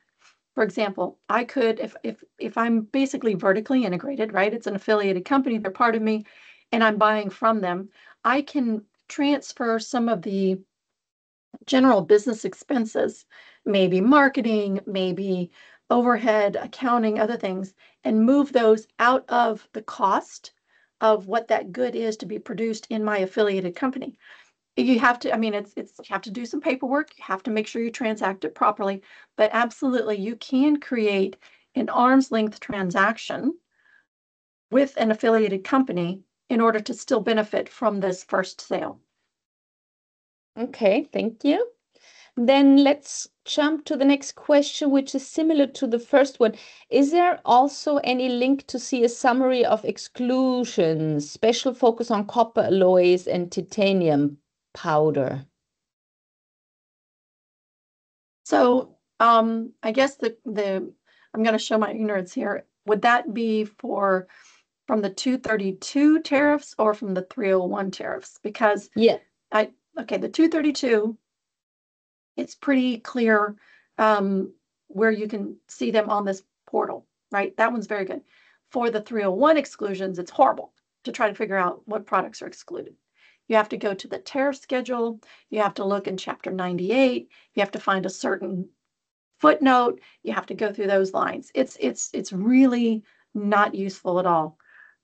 For example, I could, if I'm basically vertically integrated, right? It's an affiliated company, they're part of me, and I'm buying from them, I can transfer some of the general business expenses, maybe marketing, maybe overhead, accounting, other things, and move those out of the cost of what that good is to be produced in my affiliated company. You have to, I mean, you have to do some paperwork. You have to make sure you transact it properly, but absolutely you can create an arm's length transaction with an affiliated company in order to still benefit from this first sale. Okay, thank you. Then let's jump to the next question, which is similar to the first one. Is there also any link to see a summary of exclusions, special focus on copper alloys and titanium powder? So I guess I'm going to show my ignorance here. Would that be from the 232 tariffs or from the 301 tariffs? Because Yeah. okay, the 232, it's pretty clear where you can see them on this portal, right? That one's very good. For the 301 exclusions, it's horrible to try to figure out what products are excluded. You have to go to the tariff schedule. You have to look in Chapter 98. You have to find a certain footnote. You have to go through those lines. It's really not useful at all.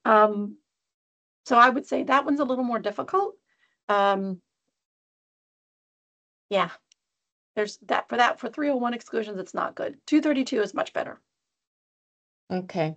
So I would say that one's a little more difficult. Yeah, there's that for 301 exclusions, it's not good. 232 is much better. Okay.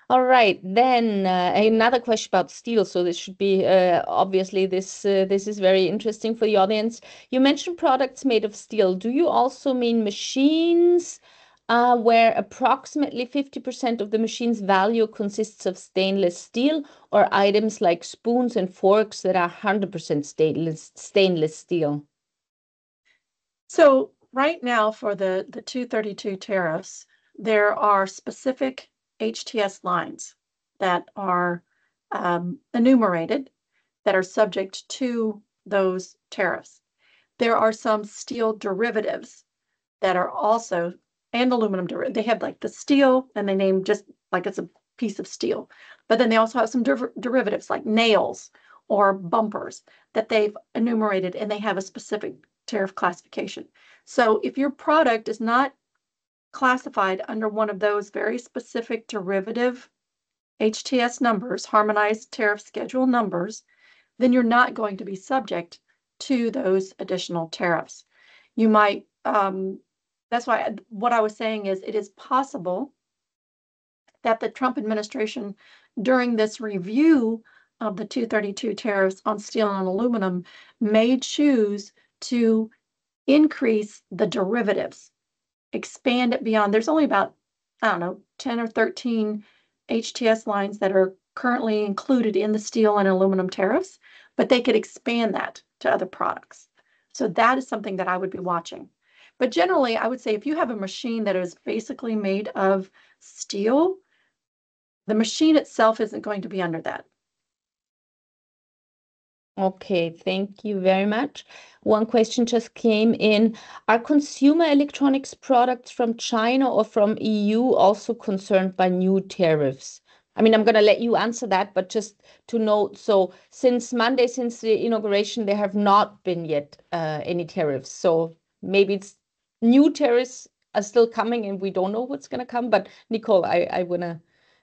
All right, then another question about steel. So this should be obviously this is very interesting for the audience. You mentioned products made of steel. Do you also mean machines where approximately 50% of the machine's value consists of stainless steel, or items like spoons and forks that are 100% stainless steel? So right now for the 232 tariffs, there are specific HTS lines that are enumerated that are subject to those tariffs. There are some steel derivatives that are also, and aluminum derivatives. They have like the steel and they name just like it's a piece of steel. But then they also have some derivatives like nails or bumpers that they've enumerated, and they have a specific tariff classification. So if your product is not classified under one of those very specific derivative HTS numbers, harmonized tariff schedule numbers, then you're not going to be subject to those additional tariffs. You might, that's why what I was saying is it is possible that the Trump administration, during this review of the 232 tariffs on steel and aluminum, may choose to increase the derivatives, expand it beyond. There's only about, I don't know, 10 or 13 HTS lines that are currently included in the steel and aluminum tariffs, but they could expand that to other products. So that is something that I would be watching. But generally, I would say if you have a machine that is basically made of steel, the machine itself isn't going to be under that. Okay, thank you very much. One question just came in. Are consumer electronics products from China or from EU also concerned by new tariffs? I mean, I'm going to let you answer that, but just to note, so since Monday, since the inauguration, there have not been yet any tariffs. So maybe it's new tariffs are still coming and we don't know what's going to come. But Nicole, I want to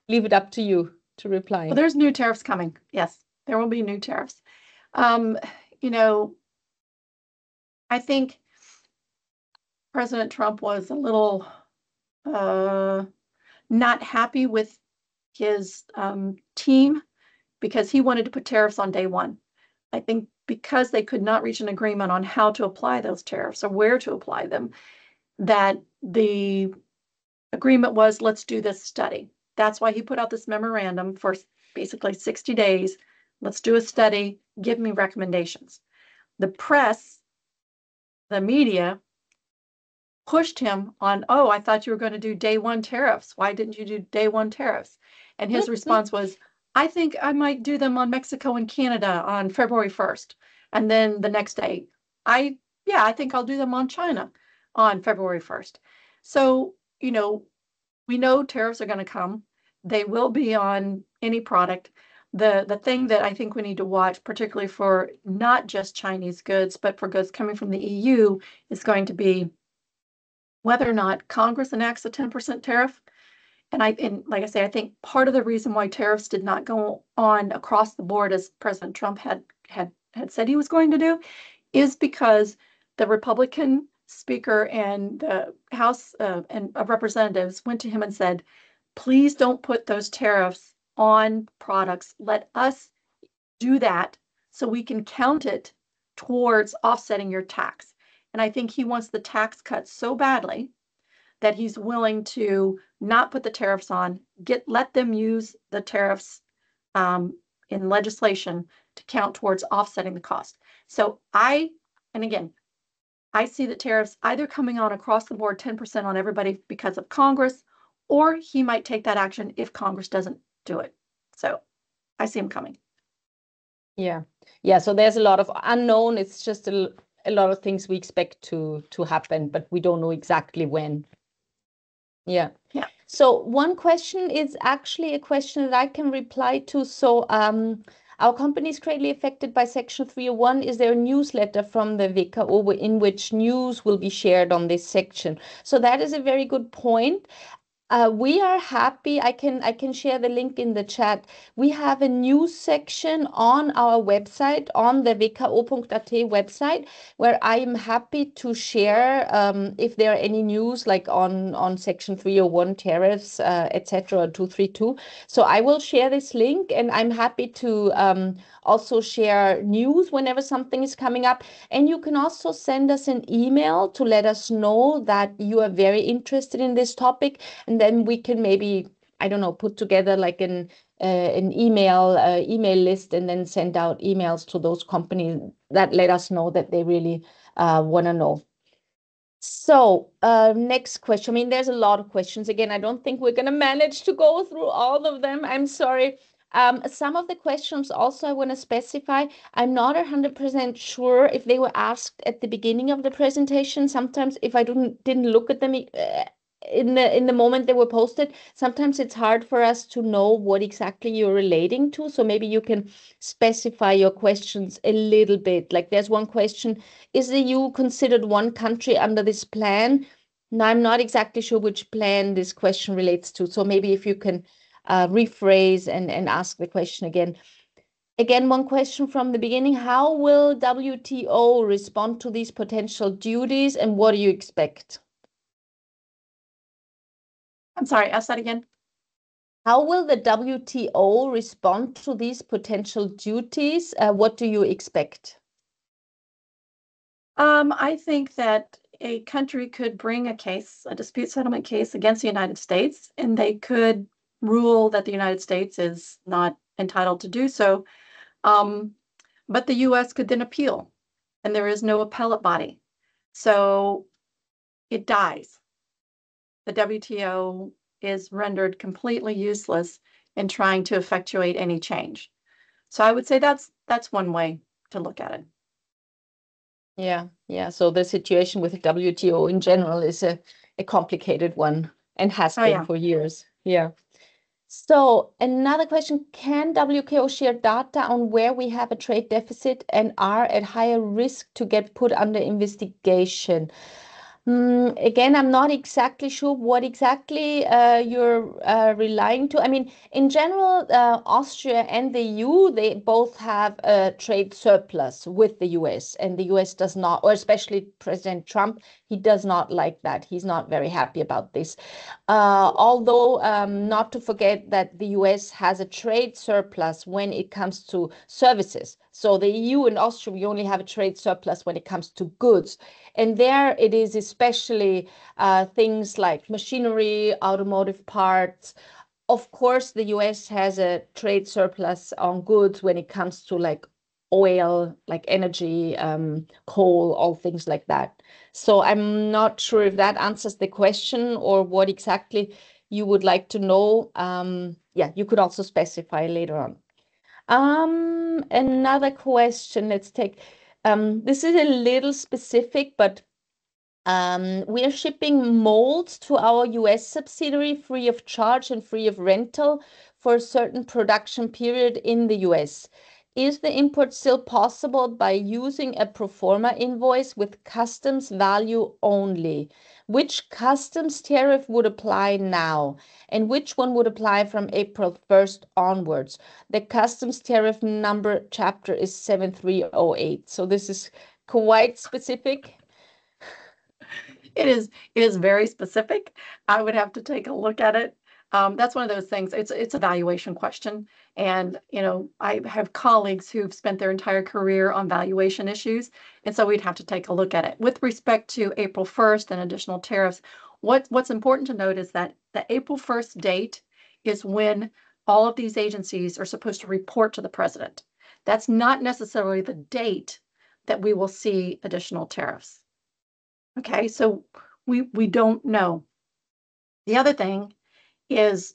leave it up to you to reply. Well, there's new tariffs coming. Yes, there will be new tariffs. You know, I think President Trump was a little not happy with his team because he wanted to put tariffs on day one. I think because they could not reach an agreement on how to apply those tariffs or where to apply them, that the agreement was, let's do this study. That's why he put out this memorandum for basically 60 days. Let's do a study, give me recommendations. the press, the media, pushed him on, oh, I thought you were going to do day one tariffs. Why didn't you do day one tariffs? And his response was, I think I might do them on Mexico and Canada on February 1st. And then the next day, I think I'll do them on China on February 1st. So, we know tariffs are going to come. They will be on any product. The thing that I think we need to watch, particularly for not just Chinese goods, but for goods coming from the EU, is going to be whether or not Congress enacts a 10% tariff. And like I say, I think part of the reason why tariffs did not go on across the board as President Trump had said he was going to do is because the Republican Speaker and the House of Representatives went to him and said, please don't put those tariffs on products. Let us do that so we can count it towards offsetting your tax. And I think he wants the tax cut so badly that he's willing to not put the tariffs on, let them use the tariffs in legislation to count towards offsetting the cost. So I see the tariffs either coming on across the board 10% on everybody because of Congress, or he might take that action if Congress doesn't do it. So I see him coming. Yeah. So there's a lot of unknown. It's just a lot of things we expect to happen, but we don't know exactly when. Yeah. So one question is actually a question that I can reply to. So our company is greatly affected by Section 301. Is there a newsletter from the WKO in which news will be shared on this section? So that is a very good point. We are happy. I can share the link in the chat. We have a news section on our website, on the wko.at website, where I am happy to share if there are any news like on Section 301 tariffs, etc., or 232. So I will share this link, and I'm happy to also share news whenever something is coming up. And you can also send us an email to let us know that you are very interested in this topic. And then we can maybe, I don't know, put together like an email list and then send out emails to those companies that let us know that they really want to know. So next question. I mean, there's a lot of questions. Again, I don't think we're going to manage to go through all of them. I'm sorry. Some of the questions also I want to specify. I'm not 100% sure if they were asked at the beginning of the presentation. Sometimes if I didn't look at them in the moment they were posted, sometimes it's hard for us to know what exactly you're relating to. So maybe you can specify your questions a little bit. Like there's one question, is the EU considered one country under this plan? Now, I'm not exactly sure which plan this question relates to. So maybe if you can rephrase and ask the question again. Again, one question from the beginning, how will WTO respond to these potential duties and what do you expect? I'm sorry, ask that again. How will the WTO respond to these potential duties? What do you expect? I think that a country could bring a dispute settlement case against the United States, and they could rule that the United States is not entitled to do so. But the US could then appeal, and there is no appellate body. So it dies. The WTO is rendered completely useless in trying to effectuate any change. So I would say that's one way to look at it. Yeah. So the situation with the WTO in general is a complicated one and has been for years. Yeah. So another question, can WTO share data on where we have a trade deficit and are at higher risk to get put under investigation? Again, I'm not exactly sure what exactly you're relying to. I mean, in general, Austria and the EU, they both have a trade surplus with the US, and the US does not, or especially President Trump, he does not like that. He's not very happy about this. Although not to forget that the US has a trade surplus when it comes to services. So the EU and Austria, we only have a trade surplus when it comes to goods. And there it is especially things like machinery, automotive parts. Of course, the US has a trade surplus on goods when it comes to like oil, like energy, coal, all things like that. So I'm not sure if that answers the question or what exactly you would like to know. Yeah, you could also specify later on. Another question, let's take, this is a little specific, but we are shipping molds to our US subsidiary free of charge and free of rental for a certain production period in the US. Is the import still possible by using a pro forma invoice with customs value only? Which customs tariff would apply now? And which one would apply from April 1st onwards? The customs tariff number chapter is 7308. So this is quite specific. It is very specific. I would have to take a look at it. That's one of those things. It's a valuation question, and I have colleagues who've spent their entire career on valuation issues, and so we'd have to take a look at it. With respect to April 1st and additional tariffs, what's important to note is that the April 1st date is when all of these agencies are supposed to report to the president. That's not necessarily the date that we will see additional tariffs. Okay, so we don't know. The other thing is,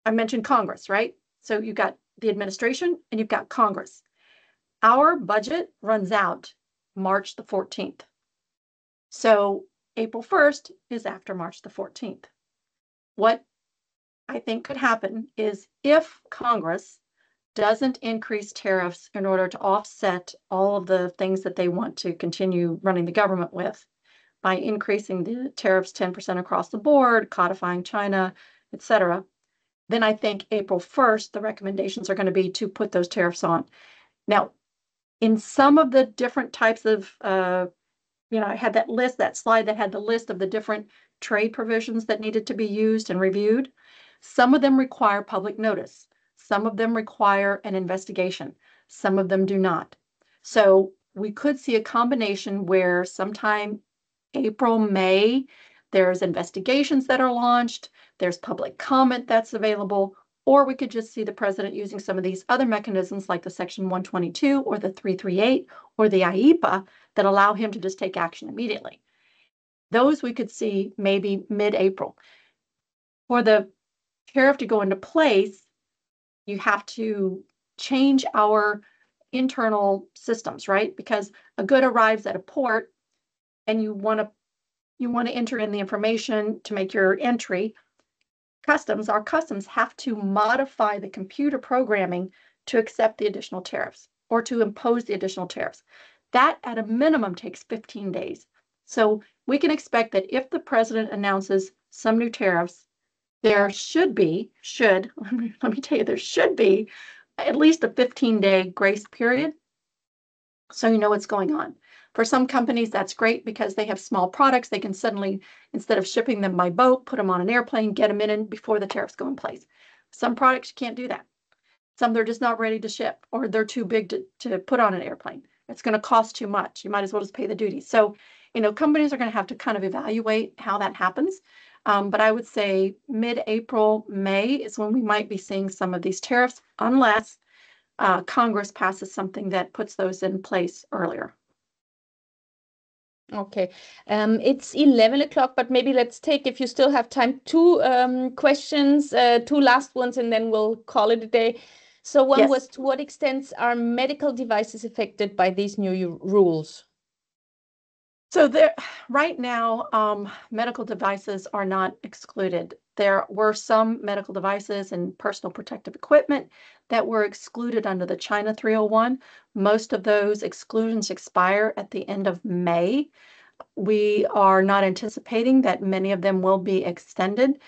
I mentioned Congress, right? So you've got the administration and you've got Congress. Our budget runs out March the 14th. So April 1st is after March the 14th. What I think could happen is if Congress doesn't increase tariffs in order to offset all of the things that they want to continue running the government with, by increasing the tariffs 10% across the board, codifying China, etc., then I think April 1st, the recommendations are going to be to put those tariffs on. Now, in some of the different types of, I had that list, that slide that had the list of the different trade provisions that needed to be used and reviewed. Some of them require public notice. Some of them require an investigation. Some of them do not. So we could see a combination where sometime April, May, there's investigations that are launched, there's public comment that's available, or we could just see the president using some of these other mechanisms like the Section 122 or the 338 or the IEPA that allow him to just take action immediately. Those we could see maybe mid-April. For the tariff to go into place, you have to change our internal systems, right? Because a good arrives at a port and you want to enter in the information to make your entry. Our customs have to modify the computer programming to accept the additional tariffs or to impose the additional tariffs. That at a minimum takes 15 days. So we can expect that if the president announces some new tariffs, there should be at least a 15-day grace period, so you know what's going on. For some companies, that's great because they have small products. They can suddenly, instead of shipping them by boat, put them on an airplane, get them in before the tariffs go in place. Some products you can't do that. Some they're just not ready to ship, or they're too big to put on an airplane. It's going to cost too much. You might as well just pay the duty. So, companies are going to have to kind of evaluate how that happens. But I would say mid-April, May is when we might be seeing some of these tariffs, unless Congress passes something that puts those in place earlier. Okay, it's 11 o'clock, but maybe let's take, if you still have time, two questions, two last ones, and then we'll call it a day. So one Yes. was, to what extent are medical devices affected by these new rules? So right now, medical devices are not excluded. There were some medical devices and personal protective equipment that were excluded under the China 301. Most of those exclusions expire at the end of May. We are not anticipating that many of them will be extended.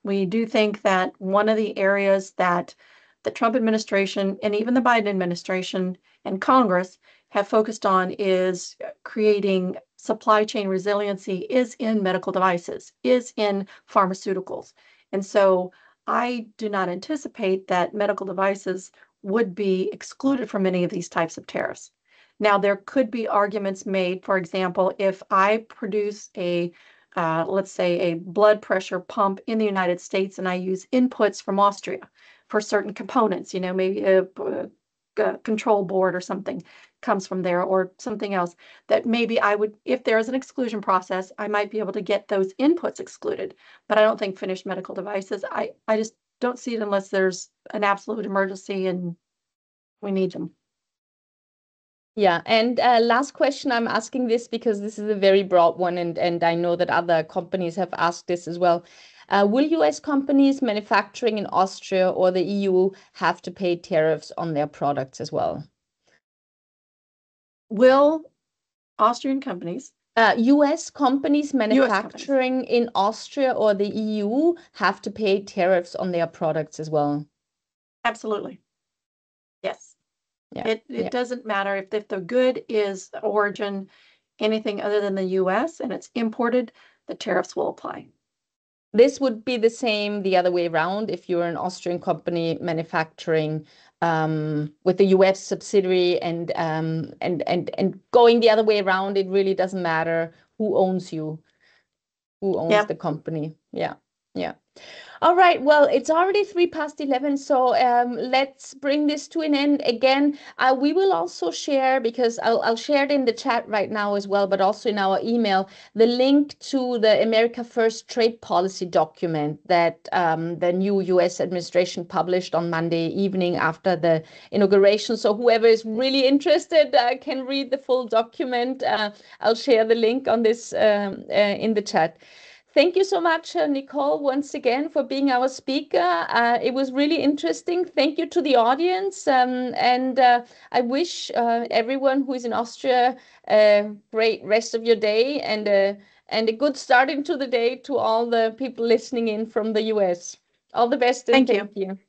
We do think that one of the areas that the Trump administration and even the Biden administration and Congress have focused on is creating supply chain resiliency is in medical devices, is in pharmaceuticals. And so I do not anticipate that medical devices would be excluded from any of these types of tariffs. Now, there could be arguments made, for example, if I produce let's say a blood pressure pump in the United States and I use inputs from Austria for certain components, maybe control board or something comes from there, or something else that maybe I would, if there is an exclusion process, I might be able to get those inputs excluded. But I don't think finished medical devices, I just don't see it unless there's an absolute emergency and we need them. Yeah, and last question, I'm asking this because this is a very broad one, and I know that other companies have asked this as well. Will US companies manufacturing in Austria or the EU have to pay tariffs on their products as well? Will Austrian companies, US companies manufacturing in Austria or the EU have to pay tariffs on their products as well? absolutely. Yes. Yeah. It doesn't matter if the good is origin anything other than the US and it's imported, the tariffs will apply. This would be the same the other way around if you're an Austrian company manufacturing with the US subsidiary and going the other way around. It really doesn't matter who owns you, who owns the company. Yeah, yeah. All right, well, it's already 11:03, so let's bring this to an end. Again, we will also share, because I'll share it in the chat right now as well, but also in our email, the link to the America First trade policy document that the new US administration published on Monday evening after the inauguration. So whoever is really interested can read the full document. I'll share the link on this in the chat. Thank you so much, Nicole, once again for being our speaker. It was really interesting. Thank you to the audience. And I wish everyone who is in Austria a great rest of your day and a good start into the day to all the people listening in from the US. All the best and thank you.